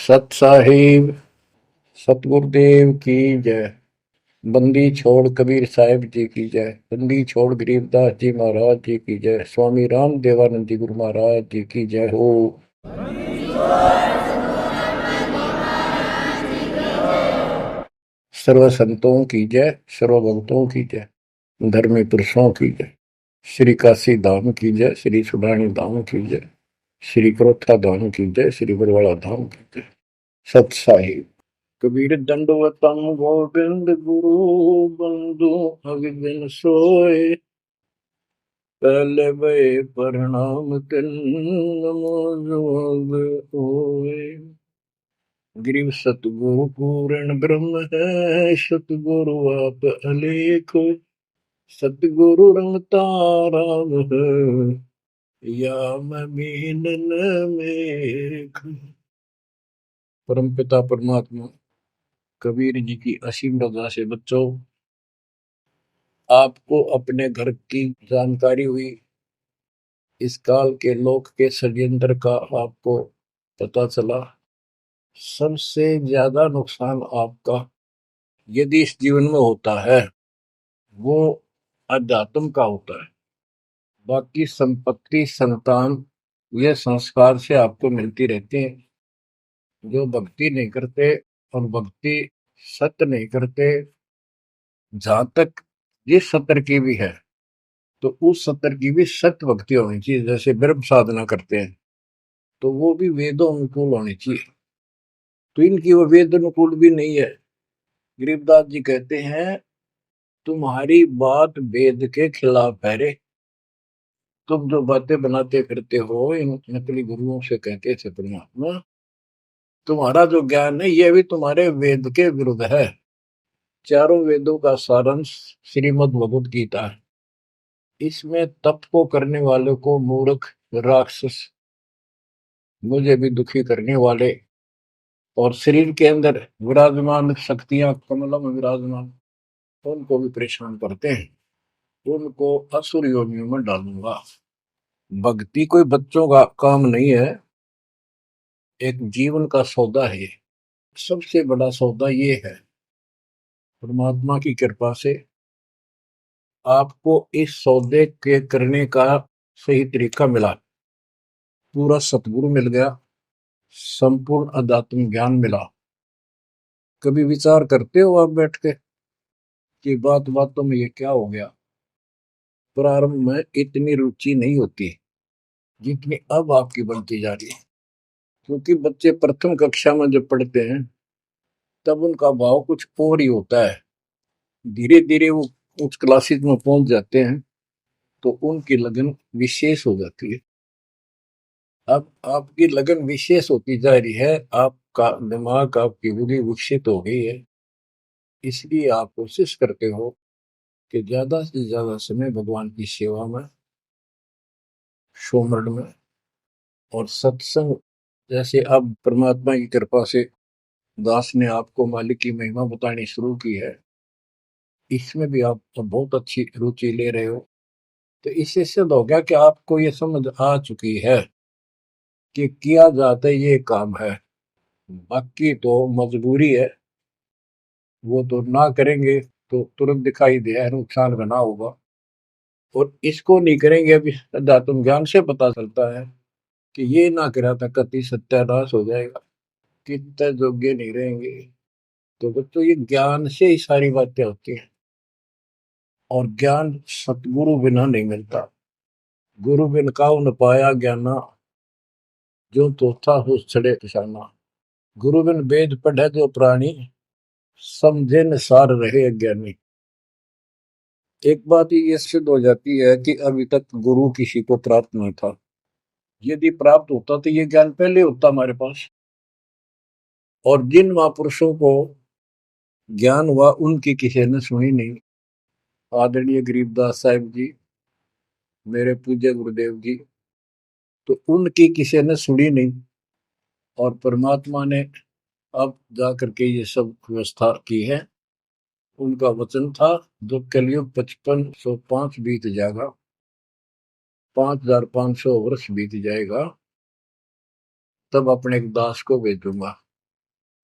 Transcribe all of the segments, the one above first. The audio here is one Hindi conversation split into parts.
सत साहिब सतगुरुदेव की जय। बंदी छोड़ कबीर साहिब जी की जय। बंदी छोड़ गरीबदास जी महाराज जी की जय। स्वामी राम देवानंद जी गुरु महाराज जी की जय हो। सर्व संतों की जय, सर्व भक्तों की जय, धर्मी पुरुषों की जय। श्री काशी धाम की जय, श्री सुडानी धाम की जय, श्री क्रोथा धाम की जय, श्री बरवाड़ा धाम की जय। सत साहिब। कबीर दंडवतम गोविंद गुरु बंधु अगबिन सोए। पहले भय प्रणाम तिन नमो जोग होए। गिरिव सतगुरु पूर्ण ब्रह्म है, सतगुरु आप अलेखो। सतगुरु रंग तारा है, या मैं मीनन मेघ। परम पिता परमात्मा कबीर जी की असीम रजा से बच्चों, आपको अपने घर की जानकारी हुई, इस काल के लोक के षड्यंत्र का आपको पता चला। सबसे ज्यादा नुकसान आपका यदि इस जीवन में होता है वो अध्यात्म का होता है। बाकी संपत्ति संतान ये संस्कार से आपको मिलती रहती है। जो भक्ति नहीं करते और भक्ति सत्य नहीं करते, जहां तक जिस सत्र की भी है तो उस सत्र की भी सत्य भक्ति होनी चाहिए। जैसे ब्रह्म साधना करते हैं तो वो भी वेदों अनुकूल होनी चाहिए, तो इनकी वो वेद अनुकूल भी नहीं है। गरीबदास जी कहते हैं तुम्हारी बात वेद के खिलाफ है रे। तुम जो बातें बनाते फिरते हो, इन नकली गुरुओं से कहते थे परमात्मा, तुम्हारा जो ज्ञान है ये भी तुम्हारे वेद के विरुद्ध है। चारों वेदों का सारांश श्रीमद् भगवद गीता है। इसमें तप को करने वाले को मूर्ख, राक्षस, मुझे भी दुखी करने वाले और शरीर के अंदर विराजमान शक्तियां कमलों में विराजमान, उनको भी परेशान करते हैं। उनको असुर योनियों में डालूंगा। भक्ति कोई बच्चों का काम नहीं है, एक जीवन का सौदा है ये। सबसे बड़ा सौदा ये है, परमात्मा की कृपा से आपको इस सौदे के करने का सही तरीका मिला। पूरा सतगुरु मिल गया, संपूर्ण अध्यात्म ज्ञान मिला। कभी विचार करते हो आप बैठ के कि बात बातों में ये क्या हो गया? प्रारंभ में इतनी रुचि नहीं होती जितनी अब आपकी बनती जा रही है। क्योंकि बच्चे प्रथम कक्षा में जब पढ़ते हैं तब उनका भाव कुछ और ही होता है। धीरे धीरे वो उच्च क्लासेस में पहुंच जाते हैं तो उनकी लगन विशेष हो जाती है। अब आपकी लगन विशेष होती जा रही है, आपका दिमाग, आपकी बुद्धि विकसित हो गई है। इसलिए आप कोशिश करते हो कि ज्यादा से ज्यादा समय भगवान की सेवा में, सुमरन में और सत्संग। जैसे अब परमात्मा की कृपा से दास ने आपको मालिक की महिमा बतानी शुरू की है, इसमें भी आप तो बहुत अच्छी रुचि ले रहे हो। तो इससे सिद्ध हो गया कि आपको ये समझ आ चुकी है कि किया जाता ये काम है। बाकी तो मजबूरी है, वो तो ना करेंगे तो तुरंत दिखाई दे नुकसान बना होगा। और इसको नहीं करेंगे, अभी अध्यात्म ज्ञान से पता चलता है कि ये ना करा था कति सत्यानाश हो जाएगा, कितने योग्य नहीं रहेंगे। तो बच्चों ये ज्ञान से ही सारी बातें होती हैं, और ज्ञान सतगुरु बिना नहीं मिलता। गुरु बिन काऊ न पाया ज्ञाना, जो तो था हो छड़े किसाना। गुरु बिन वेद पढ़े जो प्राणी, समझे न सार रहे अज्ञानी। एक बात ये सिद्ध हो जाती है कि अभी तक गुरु किसी को प्राप्त नहीं था। यदि प्राप्त होता तो ये ज्ञान पहले होता हमारे पास। और जिन महापुरुषों को ज्ञान हुआ उनकी किसी ने सुनी नहीं। आदरणीय गरीबदास साहिब जी, मेरे पूज्य गुरुदेव जी, तो उनकी किसी ने सुनी नहीं। और परमात्मा ने अब जा करके ये सब व्यवस्था की है। उनका वचन था जब कलयुग 5505 बीत जाएगा, 5500 वर्ष बीत जाएगा, तब अपने एक दास को भेजूंगा।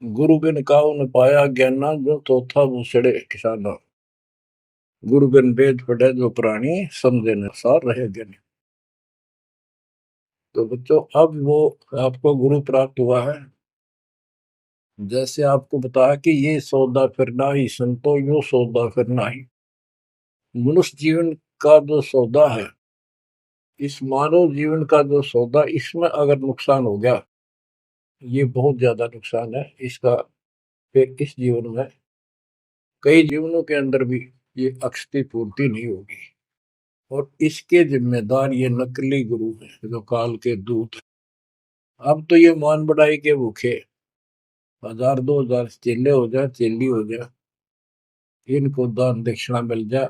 गुरु बिन काहू न पाया ज्ञाना, जो चौथा भूसड़े किसाना। गुरु बिन वेद पढ़े जो प्राणी, समझे न सार रहे ज्ञानी। तो बच्चों, अब वो आपको गुरु प्राप्त हुआ है। जैसे आपको बताया कि ये सौदा फिरना ही संतो, यो सौदा फिरना ही। मनुष्य जीवन का जो सौदा है, इस मानव जीवन का जो सौदा, इसमें अगर नुकसान हो गया, ये बहुत ज्यादा नुकसान है इसका। फिर इस जीवन में, कई जीवनों के अंदर भी ये अक्षति पूर्ति नहीं होगी। और इसके जिम्मेदार ये नकली गुरु हैं, जो काल के दूत हैं। अब तो ये मान बढ़ाई के भूखे, 1000 2000 चेले हो जाए, चेली हो जाए, इनको दान दक्षिणा मिल जाए,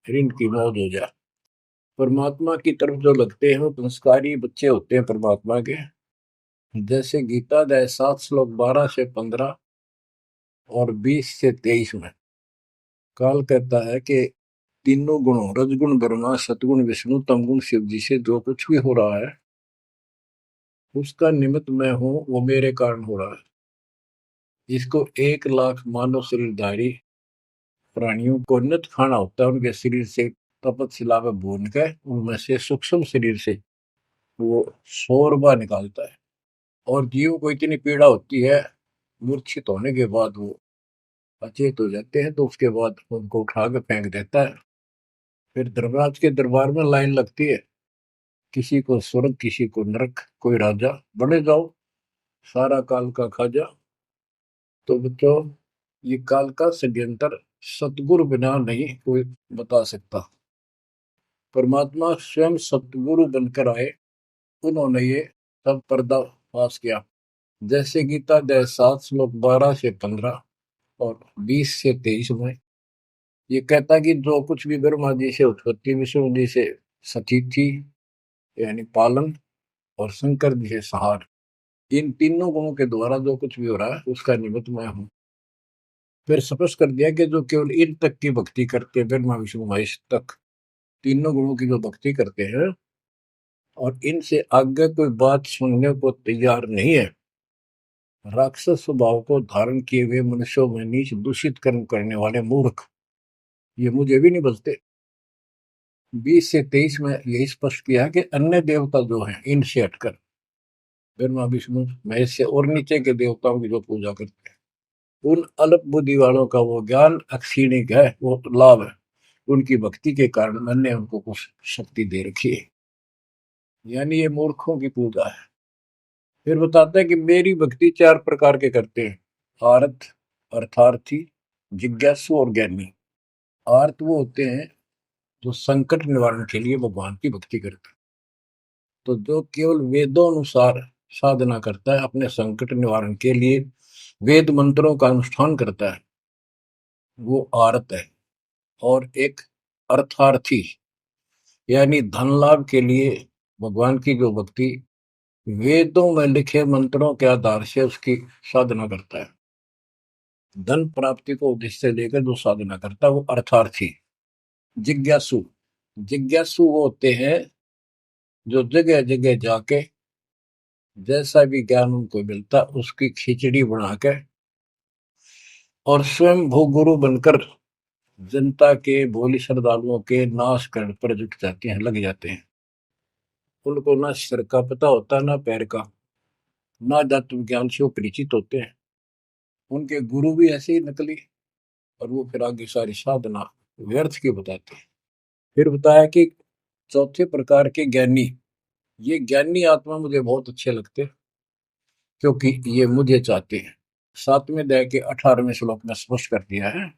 इनकी मौज हो जाए। परमात्मा की तरफ जो लगते हैं वो संस्कारी बच्चे होते हैं परमात्मा के। जैसे गीता अध्याय 7 श्लोक 12 से 15 और 20 से 23 में काल कहता है कि तीनों गुणों, रजगुण ब्रह्मा, सतगुण विष्णु, तमगुण शिव जी से जो कुछ भी हो रहा है, उसका निमित्त मैं हूं, वो मेरे कारण हो रहा है। इसको 1 लाख मानव शरीरधारी प्राणियों को नित खाना होता है। उनके शरीर से तपत में भून के, उनमें से सूक्ष्म शरीर से वो शोरबा निकालता है। और जीव को इतनी पीड़ा होती है, मूर्छित होने के बाद वो अचेत हो जाते हैं, तो उसके बाद उनको उठा के फेंक देता है। फिर धर्मराज के दरबार में लाइन लगती है, किसी को स्वर्ग, किसी को नरक, कोई राजा बने जाओ, सारा काल का खाजा। तो बच्चों, ये काल का षड्यंत्र सतगुरु बिना नहीं कोई बता सकता। परमात्मा स्वयं सतगुरु बनकर आए, उन्होंने ये सब पर्दाफाश किया। जैसे गीता अध्याय 7 श्लोक 12 से 15 और 20 से 23 में ये कहता कि जो कुछ भी ब्रह्मा जी से उत्पत्ति, विष्णु जी से स्थिति यानी पालन, और शंकर जी से संहार, इन तीनों गुणों के द्वारा जो कुछ भी हो रहा है, उसका निमित्त मैं हूं। फिर स्पष्ट कर दिया कि जो केवल इन तक की भक्ति करते हैं, ब्रह्मा विष्णु महेश तक तीनों गुणों की जो भक्ति करते हैं, और इनसे आगे कोई बात सुनने को तैयार नहीं है, राक्षस स्वभाव को धारण किए हुए मनुष्यों में नीच दूषित कर्म करने वाले मूर्ख, ये मुझे भी नहीं बचते। 20 से 23 में यही स्पष्ट किया है कि अन्य देवता जो हैं, इनसे हटकर ब्रह्मा विष्णु महेश से और नीचे के देवताओं की जो पूजा करते हैं, उन अल्प बुद्धि वालों का वो ज्ञान अक्षीणिक है, वो लाभ है। उनकी भक्ति के कारण मैंने उनको कुछ शक्ति दे रखी है, यानी ये मूर्खों की पूजा है। फिर बताता है कि मेरी भक्ति 4 प्रकार के करते हैं, आर्त, अर्थार्थी, जिज्ञासु और ज्ञानी। आर्त वो होते हैं जो संकट निवारण के लिए भगवान की भक्ति करते हैं। तो जो केवल वेदों अनुसार साधना करता है, अपने संकट निवारण के लिए वेद मंत्रों का अनुष्ठान करता है, वो आर्त है। और एक अर्थार्थी, यानी धन लाभ के लिए भगवान की जो भक्ति वेदों में लिखे मंत्रों के आधार से उसकी साधना करता है, धन प्राप्ति को उद्देश्य लेकर जो साधना करता है, वो अर्थार्थी। जिज्ञासु, जिज्ञासु वो होते हैं जो जगह जगह जाके जैसा भी ज्ञान उनको मिलता उसकी खिचड़ी बनाकर और स्वयं भूगुरु बनकर जनता के, भोली श्रद्धालुओं के नाश करने पर जुट जाते हैं, लग जाते हैं। उनको ना सिर का पता होता, ना पैर का, ना तत्व विज्ञान से वो परिचित होते हैं। उनके गुरु भी ऐसे ही नकली, और वो फिर आगे सारी साधना व्यर्थ की बताते हैं। फिर बताया कि चौथे प्रकार के ज्ञानी, ये ज्ञानी आत्मा मुझे बहुत अच्छे लगते हैं, क्योंकि ये मुझे चाहते हैं। 7वें अध्याय के 18वें श्लोक में स्पष्ट कर दिया है,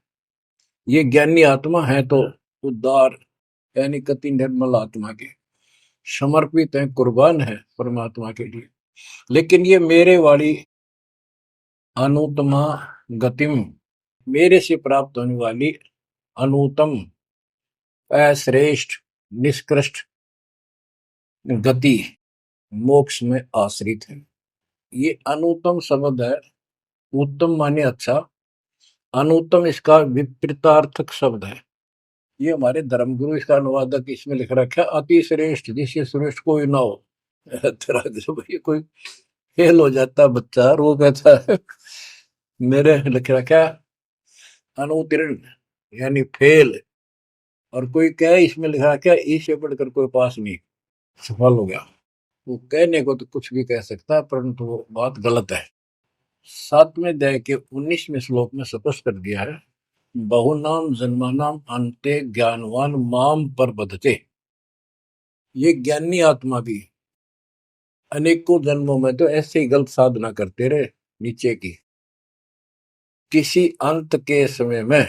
ये ज्ञानी आत्मा है तो उदार, यानी कति निर्मल आत्मा के, समर्पित है, कुर्बान है परमात्मा के लिए। लेकिन ये मेरे वाली अनुत्तमा गतिम, मेरे से प्राप्त होने वाली अनुत्तम, अश्रेष्ठ, निष्कृष्ट गति, मोक्ष में आश्रित है। ये अनुत्तम शब्द है, उत्तम माने अच्छा, अनुत्तम इसका विपरीतार्थक शब्द है। ये हमारे धर्मगुरु इसका अनुवादक इसमें लिख रखा है, अति श्रेष्ठ, जिससे श्रेष्ठ कोई ना हो। तरह से भाई कोई फेल हो जाता बच्चा, और वो कहता है मेरे लिख रखा अनुत्तीर्ण यानी फेल, और कोई कहे इसमें लिखा क्या इससे पढ़कर कोई पास नहीं, सफल हो गया। वो कहने को तो कुछ भी कह सकता है, परंतु वो बात गलत है। 7वें अध्याय के 19वें श्लोक में स्पष्ट कर दिया है, बहुनाम जन्मानाम अंते ज्ञानवान माम पर बधते। ये ज्ञानी आत्मा भी अनेकों जन्मों में तो ऐसे ही गलत साधना करते रहे नीचे की, किसी अंत के समय में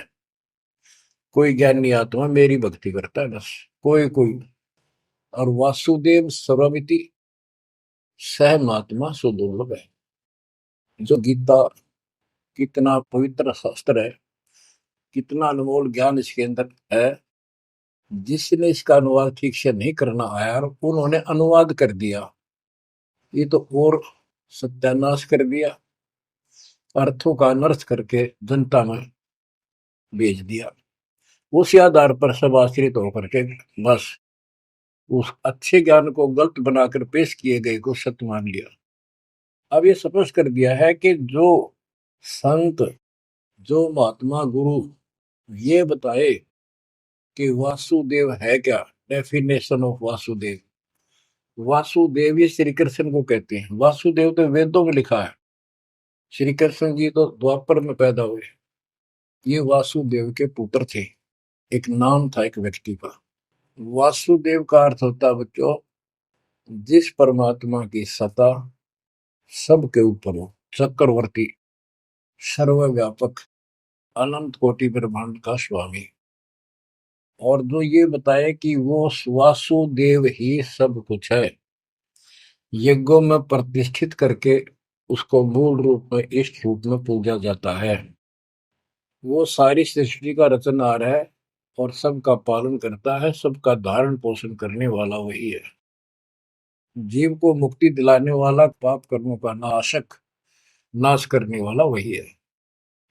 कोई ज्ञानी आत्मा मेरी भक्ति करता है बस, कोई कोई। और वासुदेव सर्वमिति सह महात्मा सुदुर्लभ है। जो गीता कितना पवित्र शास्त्र है, कितना अनमोल ज्ञान इसके अंदर है, जिसने इसका अनुवाद ठीक से नहीं करना आया और उन्होंने अनुवाद कर दिया, ये तो और सत्यानाश कर दिया, अर्थों का अनर्थ करके जनता में भेज दिया। उसी आधार पर सब आश्रित होकर के बस उस अच्छे ज्ञान को गलत बनाकर पेश किए गए को सत्य मान लिया। अब ये स्पष्ट कर दिया है कि जो संत, जो महात्मा गुरु ये बताए कि वासुदेव है क्या, डेफिनेशन ऑफ वासुदेव। वासुदेव ये श्री कृष्ण को कहते हैं। वासुदेव तो वेदों में लिखा है, श्री कृष्ण जी तो द्वापर में पैदा हुए। ये वासुदेव के पुत्र थे, एक नाम था एक व्यक्ति का। वासुदेव का अर्थ होता है बच्चों, जिस परमात्मा की सत्ता सबके ऊपर हो, चक्रवर्ती, सर्वव्यापक, अनंत कोटि ब्रह्मांड का स्वामी। और जो ये बताए कि वो वासुदेव ही सब कुछ है, यज्ञों में प्रतिष्ठित करके उसको मूल रूप में इष्ट रूप में पूजा जाता है। वो सारी सृष्टि का रचनहार है और सबका पालन करता है, सबका धारण पोषण करने वाला वही है। जीव को मुक्ति दिलाने वाला, पाप कर्मों का नाशक, नाश करने वाला वही है।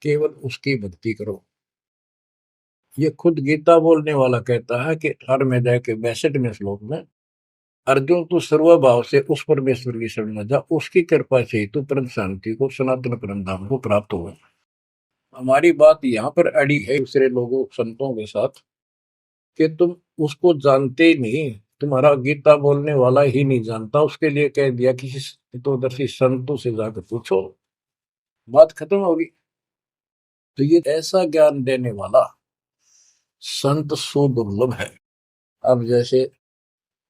केवल उसकी भक्ति करो। ये खुद गीता बोलने वाला कहता है कि 18वें अध्याय के 62वें श्लोक में, अर्जुन तू सर्वभाव से उस परमेश्वर की शरण में जा, उसकी कृपा से ही तू परम शांति को, सनातन परम धाम को प्राप्त होगा। हमारी बात यहाँ पर अड़ी है दूसरे लोगों संतों के साथ कि तुम उसको जानते ही नहीं, तुम्हारा गीता बोलने वाला ही नहीं जानता, उसके लिए कह दिया किसी हितोदर्शी संतों से जाकर पूछो, बात खत्म होगी। तो ये ऐसा ज्ञान देने वाला संत सुदुर्लभ है। अब जैसे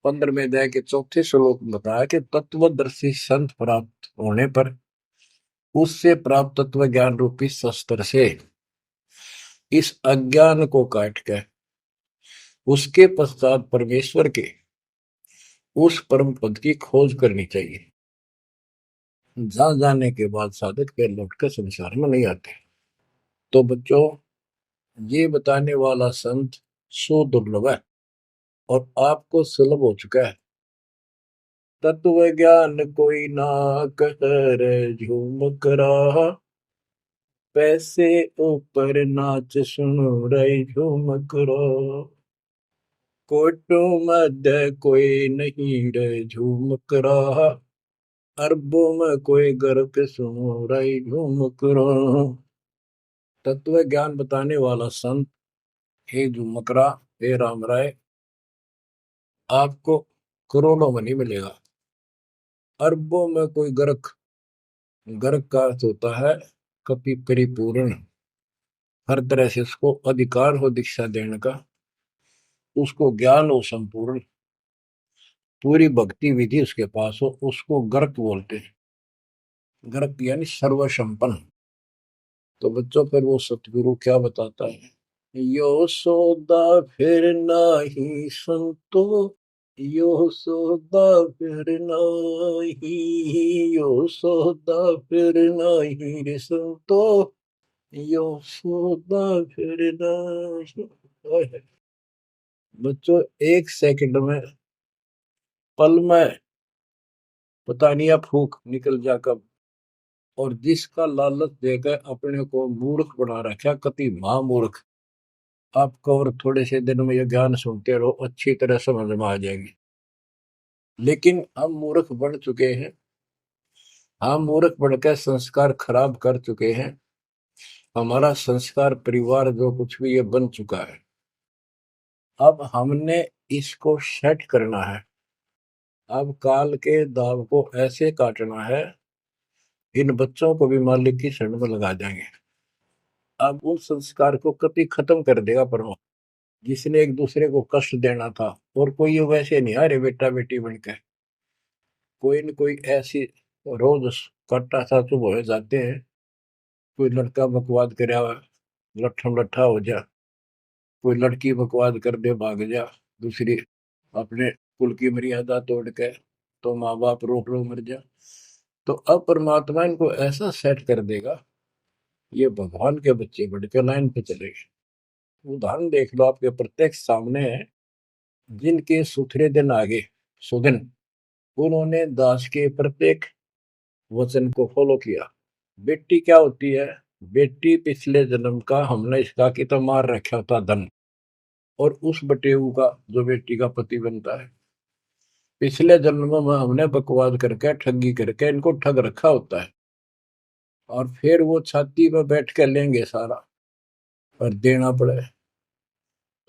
15वें अध्याय के 4थे श्लोक में बताया कि तत्वदर्शी संत प्राप्त होने पर उससे प्राप्त तत्व ज्ञान रूपी शस्त्र से इस अज्ञान को काट के उसके पश्चात परमेश्वर के उस परम पद की खोज करनी चाहिए, जहां जाने के बाद साधक के लौटकर संसार में नहीं आते। तो बच्चों, ये बताने वाला संत सो दुर्लभ है और आपको सुलभ हो चुका है। तत्व ज्ञान कोई ना कर झूमक रहा, पैसे ऊपर नाच सुनो रे झूमक रहा, कोटों मध्य कोई नहीं रे झूमक रहा, अरबों में कोई गर्क सुनो रे झूमक रहा। तत्व ज्ञान बताने वाला संत, हे झूमकरा, हे राम राय, आपको करोड़ों में नहीं मिलेगा, अरबों में कोई गर्क, गर्क का अर्थ होता है कपि परिपूर्ण, हर तरह से उसको अधिकार हो दीक्षा देने का, उसको ज्ञान हो संपूर्ण, पूरी भक्ति विधि उसके पास हो, उसको गर्क बोलते हैं। गर्क यानी सर्वसंपन्न। तो बच्चों, फिर वो सतगुरु क्या बताता है, यो सौदा फिर नाही संतो, यो सौदा फिर नाही, यो सौदा फिर नाही रे संतो, यो सौदा फिर नाही। बच्चों, एक सेकंड में, पल में पता नहीं आप फूक निकल जा कब, और जिसका लालच देकर अपने को मूर्ख बना रखा, कति महामूर्ख। आपको और थोड़े से दिन में ये ज्ञान सुनते रहो, अच्छी तरह समझ में आ जाएगी। लेकिन हम मूर्ख बन चुके हैं, हम मूर्ख बनकर संस्कार खराब कर चुके हैं। हमारा संस्कार परिवार जो कुछ भी ये बन चुका है, अब हमने इसको सेट करना है। अब काल के दाव को ऐसे काटना है, इन बच्चों को भी मालिक की शरण में लगा देंगे। अब उस संस्कार को कभी खत्म कर देगा परमात्मा, जिसने एक दूसरे को कष्ट देना था। और कोई ये वैसे नहीं आ रहे बेटा बेटी बनकर, कोई न कोई ऐसी रोज कट्टा सा चुप हो जाते हैं। कोई लड़का बकवाद करे, लट्ठम लट्ठा हो जा, कोई लड़की बकवाद कर दे भाग जा, दूसरी अपने कुल की मर्यादा तोड़ के, तो माँ बाप रोक लो मर जा। तो अब परमात्मा इनको ऐसा सेट कर देगा, ये भगवान के बच्चे बढ़ के लाइन पे चलेंगे। उदाहरण देख लो, आपके प्रत्यक्ष सामने है। जिनके सुथरे दिन आगे सुदिन, उन्होंने दास के प्रत्येक वचन को फॉलो किया। बेटी क्या होती है? बेटी पिछले जन्म का हमने इसका की तो मार रखा था धन, और उस बटेऊ का जो बेटी का पति बनता है, पिछले जन्म में हमने बकवाद करके ठगी करके इनको ठग रखा होता है। और फिर वो छाती में बैठ के लेंगे सारा, और देना पड़े।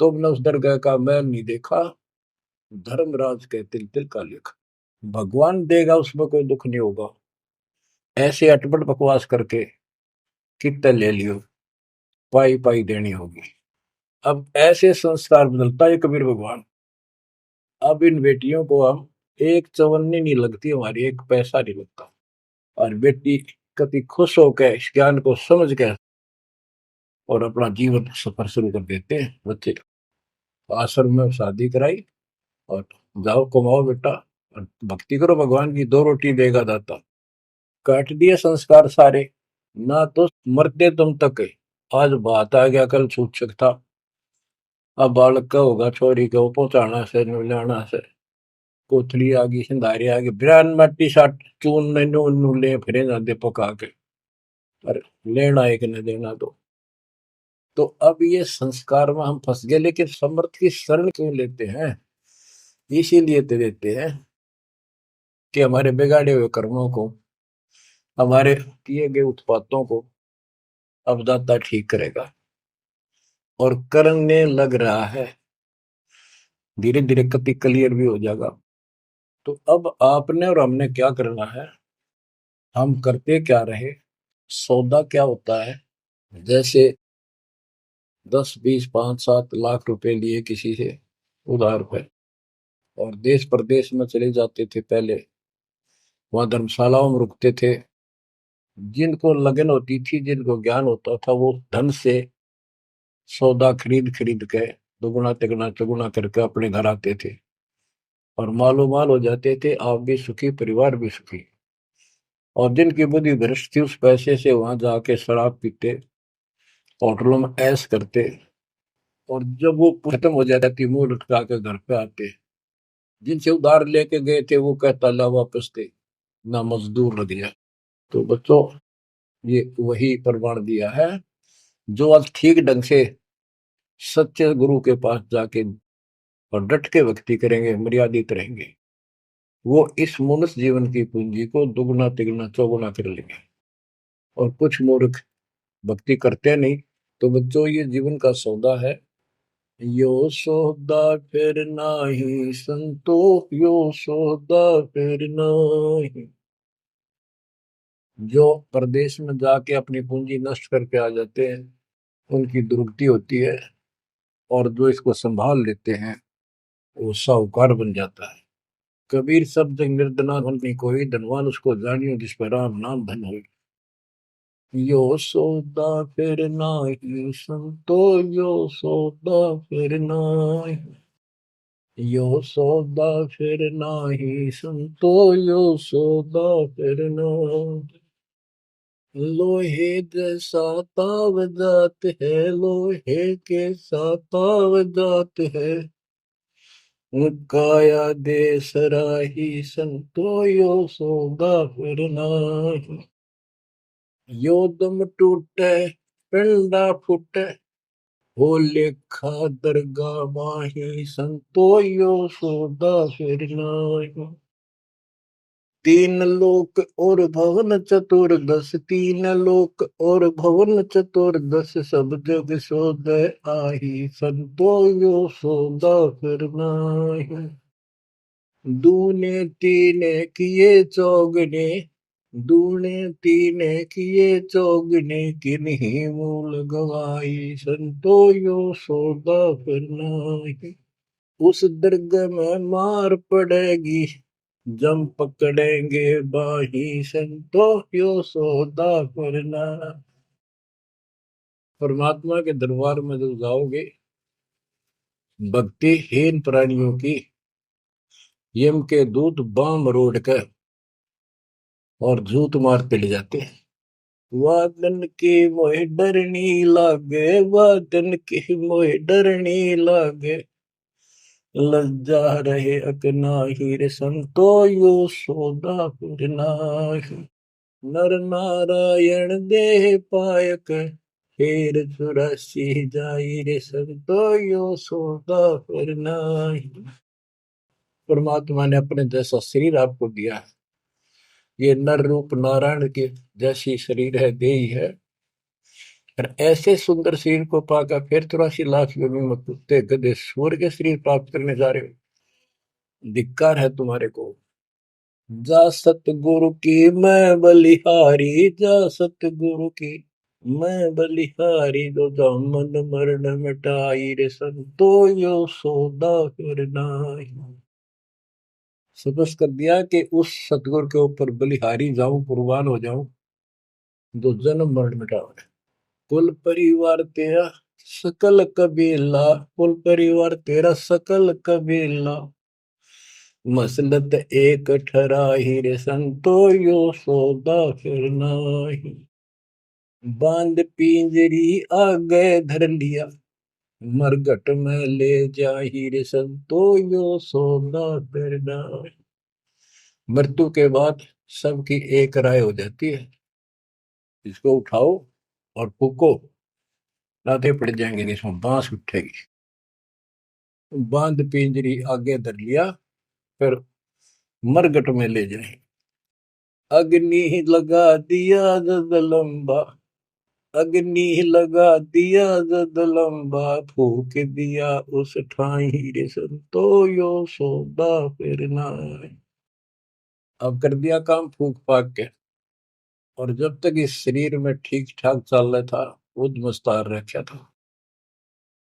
तुमने उस दरगाह का मैल नहीं देखा, धर्मराज के तिल तिल का लेखा। भगवान देगा, उसमें कोई दुख नहीं होगा। ऐसे अटपट बकवास करके कितने ले लियो, पाई पाई देनी होगी। अब ऐसे संस्कार बदलता है कबीर भगवान। अब इन बेटियों को हम एक चवन्नी नहीं लगती हमारी, एक पैसा नहीं लगता। और बेटी कति खुश होकर इस ज्ञान को समझ के और अपना जीवन सफर शुरू कर देते हैं। बच्चे आश्रम में शादी कराई, और जाओ कमाओ बेटा, और भक्ति करो भगवान की, दो रोटी देगा दाता। काट दिए संस्कार सारे, ना तो मरते तुम तक। आज बात आ गया, कल छूट सकता। अब बालक का होगा, छोरी को पहुंचाना से लाना से, कोथली आ गई, सिंधारी आ गई, बिरान मट्टी साट चून नू ले फिरे जाते पका के, और लेना एक न देना दो। तो अब ये संस्कार में हम फंस गए। लेकिन समर्थ की शरण क्यों लेते हैं? इसीलिए तो देते हैं कि हमारे बिगाड़े हुए कर्मों को, हमारे किए गए उत्पातों को अब दाता ठीक करेगा। और करने लग रहा है, धीरे धीरे कति क्लियर भी हो जाएगा। तो अब आपने और हमने क्या करना है, हम करते क्या रहे। सौदा क्या होता है? जैसे 10 20 5 7 लाख रुपए लिए किसी से उधार पे, और देश प्रदेश में चले जाते थे पहले, वहां धर्मशालाओं में रुकते थे। जिनको लगन होती थी, जिनको ज्ञान होता था, वो धन से सौदा खरीद खरीद के दुगुना तिगुना चौगुना करके अपने घर आते थे, और मालो माल हो जाते थे। आप भी सुखी, परिवार भी सुखी। और जिनकी बुद्धि भ्रष्ट थी, उस पैसे से वहां जाके शराब पीते, होटलों में ऐश करते, और जब वो खत्म हो जाती थी, मुंह लटका के घर पे आते। जिनसे उधार लेके गए थे, वो कहता ला वापस थे, ना मजदूर लग गया। तो बच्चों, ये वही प्रमाण दिया है। जो आज ठीक ढंग से सच्चे गुरु के पास जाके और डट के भक्ति करेंगे, मर्यादित रहेंगे, वो इस मनुष्य जीवन की पूंजी को दुगुना तिगुना चौगुना कर लेंगे। और कुछ मूर्ख भक्ति करते नहीं। तो बच्चों, ये जीवन का सौदा है। यो सौदा फिर नाही संतो, यो सौदा फिर नाही। जो प्रदेश में जाके अपनी पूंजी नष्ट करके आ जाते हैं, उनकी दुर्गति होती है। और जो इसको संभाल लेते हैं, वो साहूकार बन जाता है। कबीर सब जग निर्धना धन नहीं कोई, धनवान उसको जानियो जिस पर राम नाम धन हो। यो सौदा फिर नाही संतो, यो सौदा फिर नाही। यो सौदा फिर नाही संतो, यो सौदा फिर नाही। लोहे जैसा ताव जात है, लोहे के साथ ताव जात है। काया दे सराही संतो, यो सौदा फिर नाही। यो दम टूटे पिंडा फूटे, हो लेखा दरगाह माही संतो, यो सौदा फिर नाही। तीन लोक और भवन चतुर्दश, तीन लोक और भवन चतुर्दश, सब जग सोदय आही, संतो यो सौदा फिर नाहि। दूने तीने किए चौगने, दूने तीने किए चौगने, किन्हीं मूल गवाई, संतो यो सौदा फिर नाहि। उस दर्ग में मार पड़ेगी, जम पकड़ेंगे बाही, संतो यो सौदा करना। परमात्मा के दरबार में जब जाओगे, भक्तिहीन प्राणियों की यम के दूत बाम रोड कर और झूठ मारते ले जाते हैं। वादन की मोह डरनी लागे, वादन की मोह डरनी लागे, लज्जा रहे अकनाही, रे संतो यो सौदा फिर नाहि। नर नारायण देह पायक, फेर 84 जाई, रे संतो यो सौदा फिर नाहि। परमात्मा ने अपने जैसा शरीर आपको दिया है, ये नर रूप नारायण के जैसी शरीर है, देही है, और ऐसे सुंदर शरीर को पाकर फिर 84 लाख योनि में कुत्ते गधे सूअर के शरीर प्राप्त करने जा रहे हो, धिक्कार है तुम्हारे को। जा सतगुरु की मैं बलिहारी, जा सतगुरु की मैं बलिहारी, जो जामन मरण मिटाई, रे संतो यो सौदा फिर नाहि। समझ कर दिया कि उस सतगुरु के ऊपर बलिहारी जाऊं, कुर्बान हो जाऊं, जो जन्म मरण मिटावे। कुल परिवार तेरा सकल कबीला, कुल परिवार तेरा सकल कबीला, मसलत एक ठराही, रे संतो यो सौदा फिर नाहि। बांध पिंजरी आगे धर लिया, मरघट में ले जाही, रे संतो यो सौदा फिर नाहि। मृत्यु के बाद सबकी एक राय हो जाती है, इसको उठाओ और फूको, लाते पड़ जाएंगे, इसमें बांस उठेगी। बांध पिंजरी आगे धर लिया, फिर मरघट में ले जाए। अग्नि लगा दिया जद लंबा, अग्नि लगा दिया जद लंबा, फूक दिया उस ठाई, रे संतो यो सौदा फिर नाहि। अब कर दिया काम फूक फाक के, और जब तक इस शरीर में ठीक ठाक चल रहा था, खुद मुस्तार रखा था,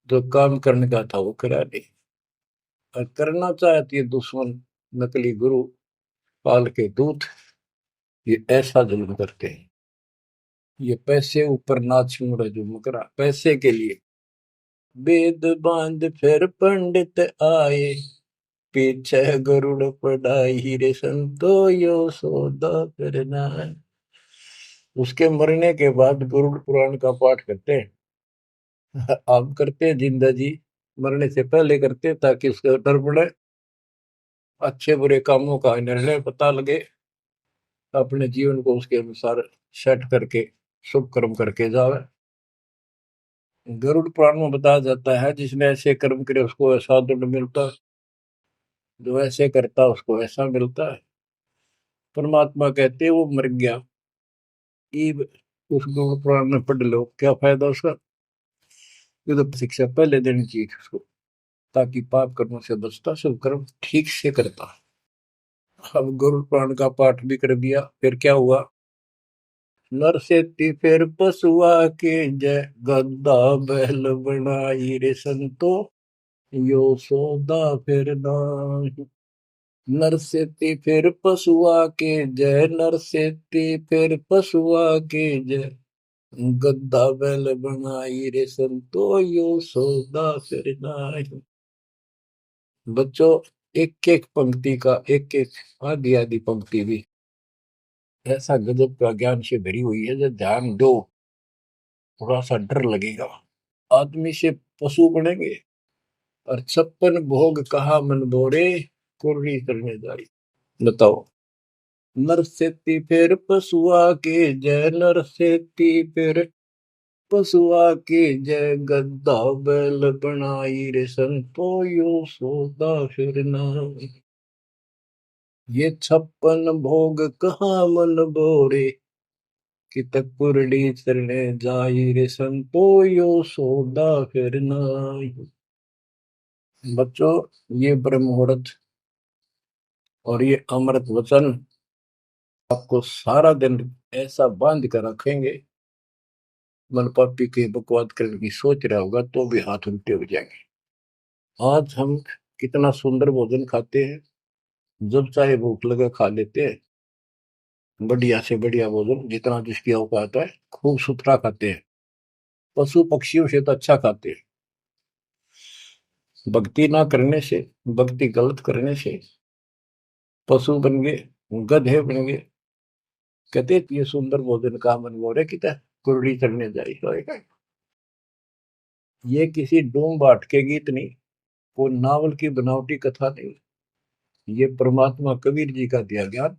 जो काम करने का था वो करा नहीं, और करना चाहती है दुश्मन, नकली गुरु, काल के दूत, ये ऐसा जुल्म करते हैं। ये पैसे ऊपर नाच मुड़े जो मुकरा पैसे के लिए, वेद बांध फिर पंडित आए, पीछे गरुड़ पढ़ाई, रे संतो यो सौदा करना है। उसके मरने के बाद गरुड़ पुराण का पाठ करते हैं। आप करते हैं जिंदा जी, मरने से पहले करते ताकि उसका डर पड़े, अच्छे बुरे कामों का निर्णय पता लगे, अपने जीवन को उसके अनुसार सेट करके शुभ कर्म करके जावे। गरुड़ पुराण में बताया जाता है, जिसने ऐसे कर्म करे उसको ऐसा दंड मिलता है, जो ऐसे करता उसको ऐसा मिलता है। परमात्मा कहते वो मर गया, ईब उस गरुड़ पुराण में पढ़ लो, क्या फायदा उसका। ये तो शिक्षा पहले देनी चाहिए उसको, ताकि पाप कर्मों से बचता, शुभ कर्म ठीक से करता। अब गरुड़ पुराण का पाठ भी कर दिया, फिर क्या हुआ। नर से फिर पशुआ के जय, गद्दा बैल बनाई, रे संतो यो सौदा फिर नाहि। नर से फिर पशुआ के जय, नर से फिर पशुआ के जय, गद्दा बैल बनाई, रे संतो यो सौदा फिर नाहि। बच्चों, एक एक पंक्ति का एक एक आधी आधी पंक्ति भी ऐसा गजब का ज्ञान से भरी हुई है, जो ध्यान दो थोड़ा सा डर लगेगा। आदमी से पशु बनेंगे, और 56 भोग कहा मन बोरे, कुर्री करने जारी। बताओ। नर सेती फिर पशुआ के जय, नर सेती फिर पशुआ के जय, गद्दा बैल बनाई, रे संतो यो सौदा फिर नाहि। ये 56 भोग कहाँ मन बोरे, कि तक कुरडी चरणे जाई रे संतो यो सौदा फिर नाई। बच्चों, ये ब्रह्म मुहूर्त और ये अमृत वचन आपको सारा दिन ऐसा बांध कर रखेंगे, मन पापी के बकवाद करने की सोच रहा होगा तो भी हाथ उल्टे हो जाएंगे। आज हम कितना सुंदर भोजन खाते हैं, जब चाहे भूख लगे खा लेते हैं, बढ़िया से बढ़िया भोजन जितना जिसकी औकात है, खूब सुथरा खाते हैं, पशु पक्षियों से तो अच्छा खाते हैं। भक्ति ना करने से, भक्ति गलत करने से पशु बन गए, गधे बन गए। कहते ये सुंदर भोजन का मन गोरे कि कुरड़ी चढ़ने जाई होएगा। ये किसी डूम बाट के गीत नहीं, वो नावल की बनावटी कथा नहीं, ये परमात्मा कबीर जी का दिया ज्ञान,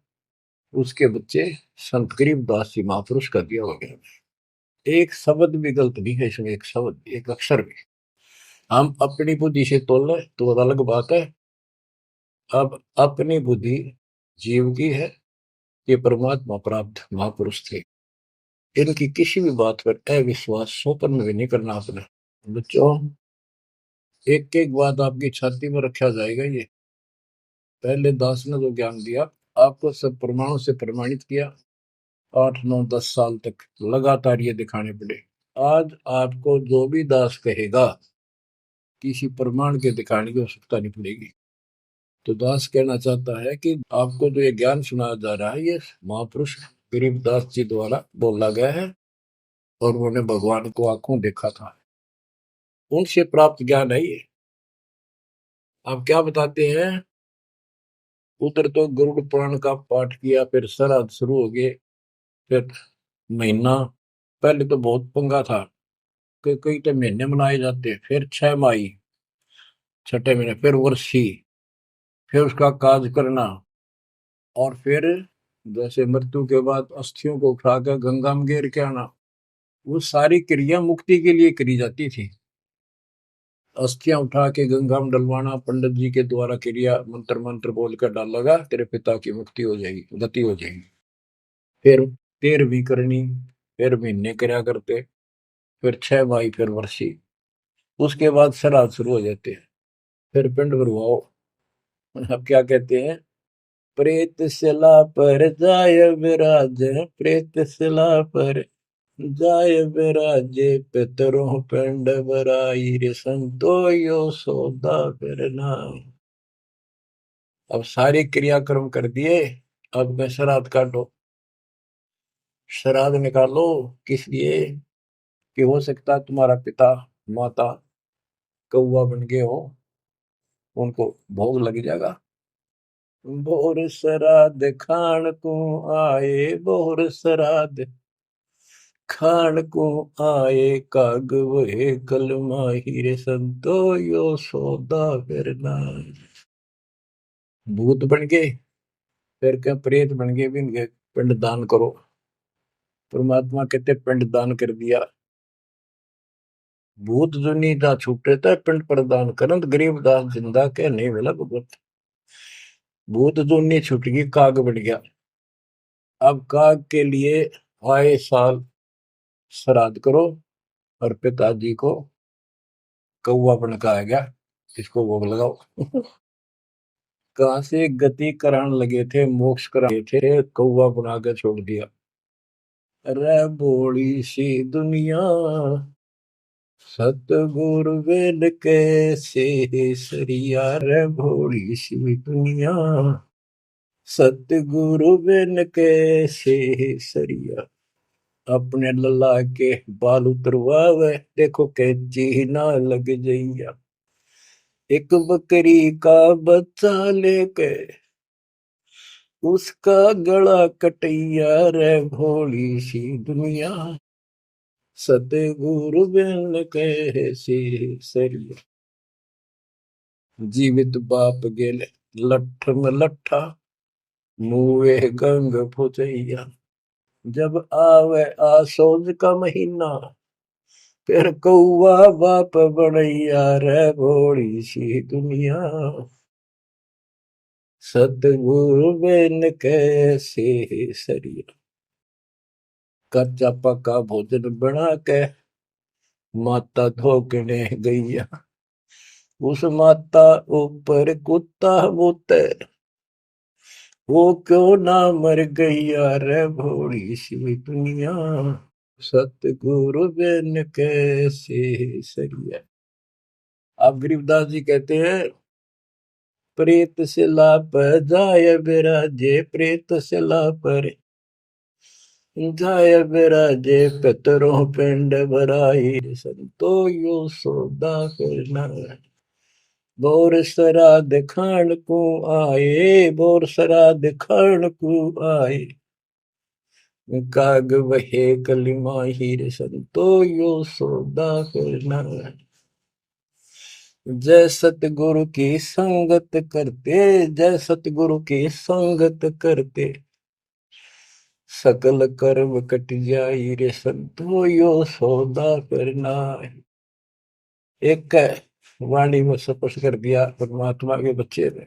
उसके बच्चे संत गरीबदास जी महापुरुष का दिया हुआ ज्ञान। एक शब्द भी गलत नहीं है इसमें, एक शब्द एक अक्षर भी। हम अपनी बुद्धि से तोल तो अलग बात है। अब अपनी बुद्धि जीव की है, ये परमात्मा प्राप्त महापुरुष थे, इनकी किसी भी बात पर अविश्वास सोपन में भी नहीं करना अपना। बच्चों, एक एक बात आपकी छाती में रखा जाएगा। ये पहले दास ने जो ज्ञान दिया, आपको सब प्रमाणों से प्रमाणित किया, 8 9 10 साल तक लगातार ये दिखाने पड़े। आज आपको जो भी दास कहेगा, किसी प्रमाण के दिखाने की आवश्यकता नहीं पड़ेगी। तो दास कहना चाहता है कि आपको जो ये ज्ञान सुनाया जा रहा है, ये महापुरुष गरीबदास जी द्वारा बोला गया है, और उन्होंने भगवान को आंखों देखा था, उनसे प्राप्त ज्ञान है ये। आप क्या बताते हैं, उधर तो गरुड़ पुराण का पाठ किया, फिर श्राद्ध शुरू हो गए, फिर महीना, पहले तो बहुत पंगा था कि कई तो महीने मनाए जाते, फिर 6 माही, छठे महीने, फिर वर्षी, फिर उसका काज करना, और फिर जैसे मृत्यु के बाद अस्थियों को उठाकर गंगा में गिर के आना। वो सारी क्रिया मुक्ति के लिए करी जाती थी। अस्थियां उठा के गंगा में डलवाना, पंडित जी के द्वारा क्रिया मंत्र मंत्र बोल कर डालेगा, तेरे पिता की मुक्ति हो जाएगी, गति हो जाएगी। फिर 13वीं करनी, फिर महीने करया करते, फिर 6 माही, फिर वर्षी, उसके बाद श्राद्ध शुरू हो जाते हैं, फिर पिंड भरवाओ। अब क्या कहते हैं, प्रेत शिला पर जाय विराज, प्रेत शिला पर जाय विराजे, पितरों पिंड भराई रे संतो यो सौदा फिर नाई। अब सारे क्रियाक्रम कर दिए, अब मैं श्राद्ध काटो, श्राद्ध निकालो। किस लिए, कि हो सकता है तुम्हारा पिता माता कौवा बन गए हो, उनको भोग लग जाएगा। बोर श्राद्ध खान को आए, बोर श्राद्ध खान को आए, काग वहे कल माही रे संतो यो सौदा फिर नाई। भूत बन गए, फिर क्या प्रेत बन गए, भी इनके पिंड दान करो। परमात्मा कहते पिंड दान कर दिया, भूत जो नहीं था छूटे था, पिंड प्रदान करंत गरीबदास जिंदा के नहीं मिला भगवत। भूत जो नहीं छूट गई, काग बन गया। अब काग के लिए आए साल श्राद्ध करो, और पिताजी को कौवा बन का आ गया, इसको भोग लगाओ। कहां से गति कराने लगे थे, मोक्ष कराने थे, कौवा बना के छोड़ दिया। अरे भोली सी दुनिया, सतगुरु वेद कैसे सरिया, रे भोली सी दुनिया, सतगुरु वेद कैसे सरिया। अपने लल्ला के बाल उतरवावे, देखो कैंची ना लग जइया। एक बकरी का बच्चा लेके उसका गला कटैया, रे भोली सी दुनिया, सतगुरु बिन कैसे सरिया। जीवित बाप गेले लठ में लठा, मुए गंग फुचैया। जब आवे आसोज का महीना, फिर कौआ बाप बनैया, रे भोली सी दुनिया, सतगुरु बिन कैसे सरिया। कच्चा पक्का भोजन बना के माता धोकने गैया, उस माता ऊपर कुत्ता बोते, वो क्यों ना मर गैया रे भोली सी दुनिया। सतगुरु बिन कैसे सरिया। आप गरीबदास जी कहते हैं, प्रेत शिला पर जाय बिराजे, प्रेत शिला पर जाय बिराजे, पितरों पिंड भराई, संतो यो सौदा करना। बोर श्राद्ध खान को आए, बोर श्राद्ध खान को आए, काग वहे कलिमा हीर, संतो यो सौदा करना। जय सतगुरु की संगत करते, जय सतगुरु की संगत करते, सकल कर्म कट जाई रे संतो यो सौदा करना। एक वाणी में स्पष्ट कर दिया परमात्मा के बच्चे ने,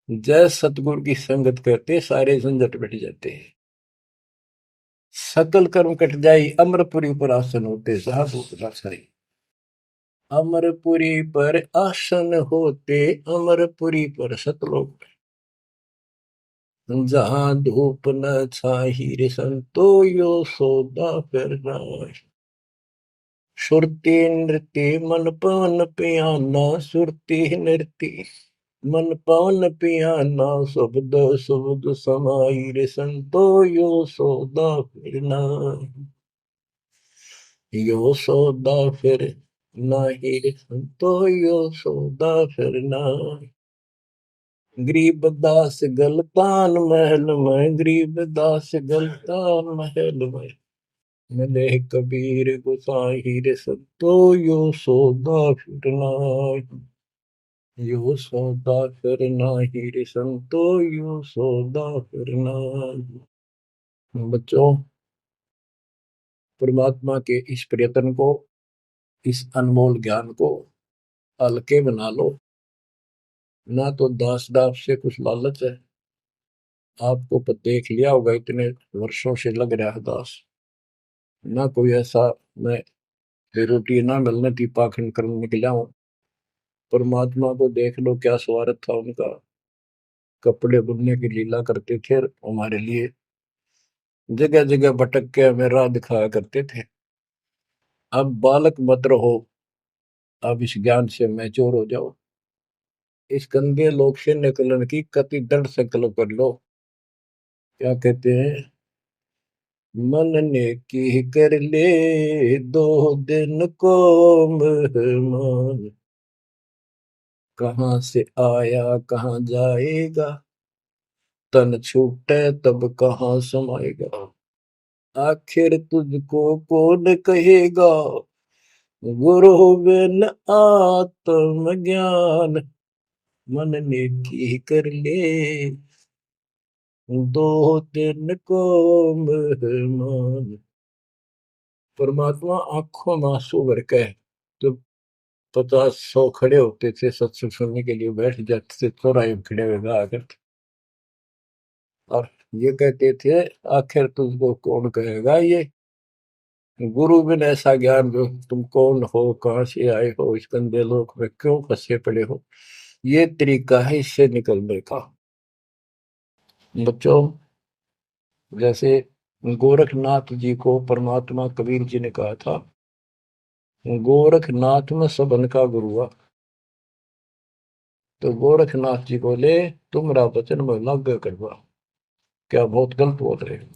जय सतगुरु की संगत करते सारे झंझट मिट जाते हैं, सकल कर्म कट जाई, अमरपुरी पर आसन होते साधु सही। अमरपुरी पर आसन होते, अमरपुरी पर सतलोक, जहां धूप न छाही रे संतो यो सौदा करना। सुरती नृत्य मन पवन पियाना, सुरती नृत्य मन पवन पियाना, शब्द शब्द समाई रे संतो यो सौदा फिरना। यो सौदा फिर नाही रे संतो यो सौदा फिरना। गरीबदास गलतान महल में, गरीबदास गलतान महल में, मिले कबीर गुसाई रे संतो यो सौदा फिरना। यो सौदा फिरना ही रे संतो यो सौदा फिरना। बच्चों, परमात्मा के इस प्रयत्न को, इस अनमोल ज्ञान को हल्के बना लो। ना तो दास दास से कुछ लालच है, आपको देख लिया होगा इतने वर्षों से लग रहा है दास, ना कोई ऐसा मैं रोटी ना मिलने थी पाखंड करने निकला हूं। परमात्मा को देख लो क्या स्वार्थ था उनका, कपड़े बुनने की लीला करते थे हमारे लिए, जगह जगह भटक के हमें राह दिखाया करते थे। अब बालक मत रहो, अब इस ज्ञान से मैच्योर हो जाओ, इस गंदे लोक से निकलने की कति दृढ़ संकल्प कर लो। क्या कहते हैं, मन ने की कर ले 2 दिन को मेहमान, कहाँ से आया कहाँ जाएगा, तन छूटे तब कहाँ समाएगा। आखिर तुझको कौन कहेगा, गुरु बिन आत्म ज्ञान, मन ने की कर ले 2 दिन को मेहमान। परमात्मा आंखों में आंसू भर के तो 50-100 खड़े होते थे सत्संग सुनने के लिए, बैठ जाते थे चौराहे में खड़े हुए आकर, और ये कहते थे आखिर तुझको कौन कहेगा, ये गुरु बिन ऐसा ज्ञान जो तुम कौन हो, कहाँ से आए हो, इस गंदे लोक में क्यों फंसे पड़े हो, ये तरीका है इससे निकलने का। बच्चों, जैसे गोरखनाथ जी को परमात्मा कबीर जी ने कहा था, गोरखनाथ में सबन का गुरुआ, तो गोरखनाथ जी बोले तुमरा वचन में लाग करवा, क्या बहुत गलत बोल रहे हो।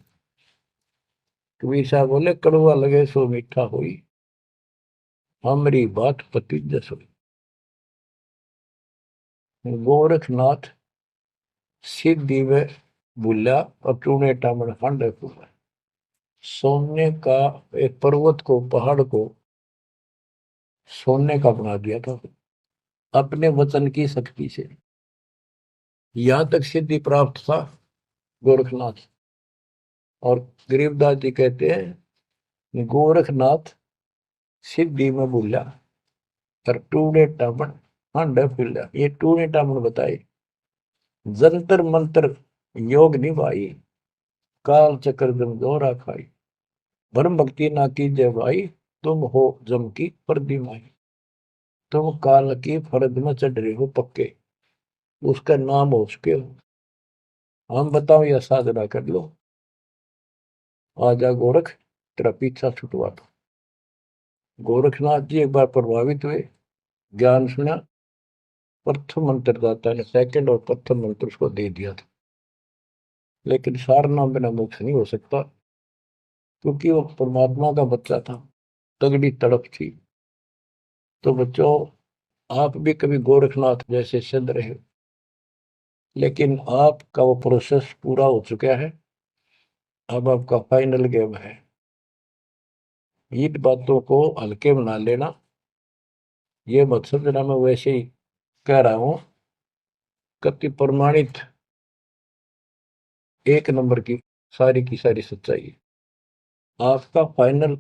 कबीर साहब बोले कड़वा लगे सो मीठा हुई, हमारी बात पति जस हुई। गोरखनाथ सीधी में भूला और टूने टामन हांडे फूला, सोने का एक पर्वत को, पहाड़ को सोने का बना दिया था अपने वचन की शक्ति से। यहां तक सिद्धि प्राप्त था गोरखनाथ। और गरीबदास जी कहते हैं गोरखनाथ सिद्धि में भूला और टूने टामन हांडे फूला। ये टूने टामन बताए जंतर मंत्र योग निभाई, काल चक्र जम जोरा खाई, ब्रह्म भक्ति ना कीजिए भाई, तुम हो जम की पर्दी माई। तुम काल की फर्द में चढ़ रहे हो पक्के, उसका नाम हो चुके हो। हम बताओ या साधना कर लो, आजा गोरख तेरा पीछा छुटवा दो। गोरखनाथ जी एक बार प्रभावित हुए, ज्ञान सुना, प्रथम मंत्र दाता ने सेकंड और प्रथम मंत्र उसको दे दिया था। लेकिन सार नाम बिना मोक्ष नहीं हो सकता, क्योंकि वो परमात्मा का बच्चा था, तगड़ी तड़प थी। तो बच्चों, आप भी कभी गोरखनाथ जैसे सिद्ध रहे, लेकिन आपका वो प्रोसेस पूरा हो चुका है। अब आपका फाइनल गेम है। इन बातों को हल्के बना लेना, ये मत समझना मैं वैसे ही कह रहा हूं। कति प्रमाणित एक नंबर की सारी सच्चाई आपका फाइनल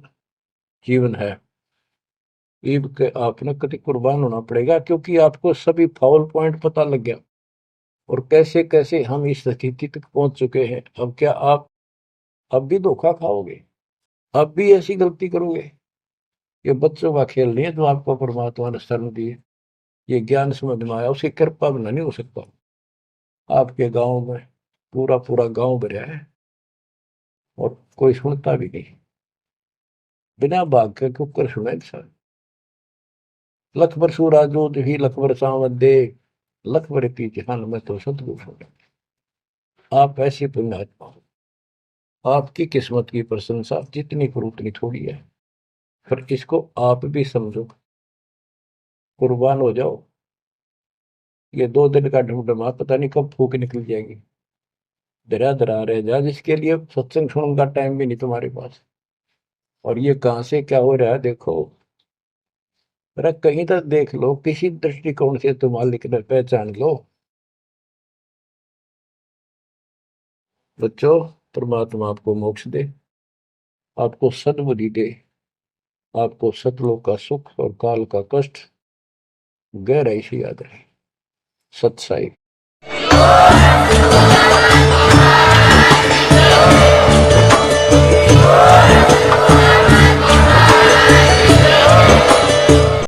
जीवन है। ईब के आपने कति कुर्बान होना पड़ेगा, क्योंकि आपको सभी फाउल पॉइंट पता लग गया और कैसे कैसे हम इस स्थिति तक पहुंच चुके हैं। अब क्या आप अब भी धोखा खाओगे? अब भी ऐसी गलती करोगे? ये बच्चों का खेल नहीं है जो आपको परमात्मा ने शरण दिए। ये ज्ञान समझ में आया, उसकी कृपा बिना नहीं हो सकता। आपके गांव में पूरा पूरा गांव भरा है और कोई सुनता भी नहीं, बिना भाग के कुकर सुने इंसान। लख बरसू राजू ही लख बरसावत दे, लख बरती जहान में तो सतगुरु सुने। आप ऐसी पुण्यात्मा हो, आपकी किस्मत की प्रशंसा जितनी करूं उतनी थोड़ी है। फिर इसको आप भी समझो, कुर्बान हो जाओ। ये 2 दिन का ढूंढमा पता नहीं कब फूक निकल जाएगी। धरा धरा रह जा, जिसके लिए सत्संग सुनने का टाइम भी नहीं तुम्हारे पास। और ये कहां से क्या हो रहा है देखो, जरा कहीं तक देख लो, किसी दृष्टिकोण से तुम मालिक ने पहचान लो। बच्चों, परमात्मा आपको मोक्ष दे, आपको सद्बुद्धि दे, आपको सतलोक का सुख और काल का कष्ट गहराई से याद रहे। सत्साई।